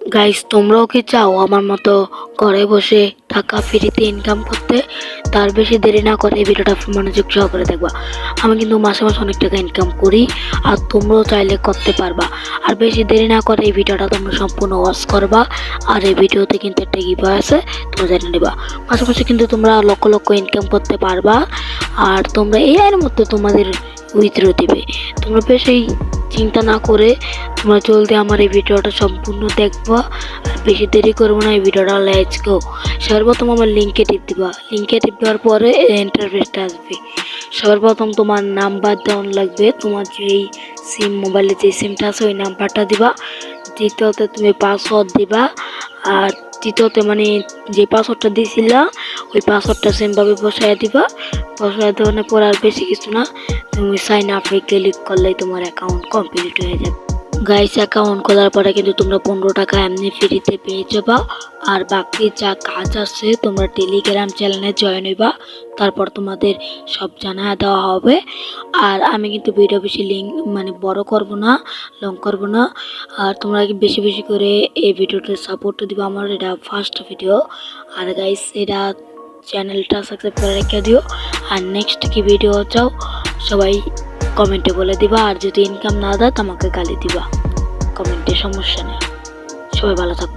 Guys, তোমরাও কি চাও আমার মতো ঘরে বসে টাকা ফ্রিতে ইনকাম করতে? তার বেশি দেরি না করে এই ভিডিওটা মনোযোগ সহকারে দেখবা। আমি কিন্তু মাসে মাসে অনেক টাকা ইনকাম করি, আর তোমরাও চাইলে করতে পারবা। আর বেশি দেরি না করে এই ভিডিওটা তোমরা সম্পূর্ণ ওয়াচ করবা। আর এই ভিডিওতে কিন্তু একটা গিভওয়ে আছে, তোমরা জেনে নেবা। মাসে মাসে কিন্তু তোমরা লক্ষ লক্ষ ইনকাম করতে পারবা। আর তোমরা এই এর মধ্যে তোমাদের উইথড্র দিবে। তোমরা বেশি চিন্তা না করে তোমরা জলদি আমার এই ভিডিওটা সম্পূর্ণ দেখবা। আর বেশি দেরি করবো না, এই ভিডিওটা লেটস গো। সর্বপ্রথম আমার লিঙ্কে টিপ দিবা। লিঙ্কে টিপ দেওয়ার পরে ইন্টারফেসটা আসবে। সর্বপ্রথম তোমার নাম্বার দেওয়া লাগবে, তোমার যেই সিম, মোবাইলে যে সিমটা আছে ওই নাম্বারটা দিবা। দ্বিতীয়তে তুমি পাসওয়ার্ড দিবা। আর তৃতীয়তে মানে যে পাসওয়ার্ডটা দিয়েছিলা ওই পাসওয়ার্ডটা সেমভাবে বসায় দিবা। বসায় দেওয়ার পর আর বেশি কিছু না, তুমি সাইন আপে ক্লিক করলেই তোমার অ্যাকাউন্ট কমপ্লিট হয়ে যাবে। গাইস, অ্যাকাউন্ট খোলার পরে কিন্তু তোমরা 15 টাকা এমনি ফ্রিতে পেয়ে যাবা। আর বাকি যা কাজ আছে তোমরা টেলিগ্রাম চ্যানেলে জয়েন হইবা, তারপর তোমাদের সব জানায় দেওয়া হবে। আর আমি কিন্তু ভিডিও বেশি লিঙ্ক মানে বড় করব না, লং করব না। আর তোমরা বেশি বেশি করে এই ভিডিওটা সাপোর্ট দিবা। আমার এটা ফার্স্ট ভিডিও। আর গাইস, এটা চ্যানেলটা সাবস্ক্রাইব করে রেখে দিও। আর নেক্সট কি ভিডিও চাও সবাই কমেন্টে বলে দিবা। আর যদি ইনকাম না দেয় আমাকে গালি দিবা কমেন্টে, সমস্যা নেই। সবাই ভালো থাকো।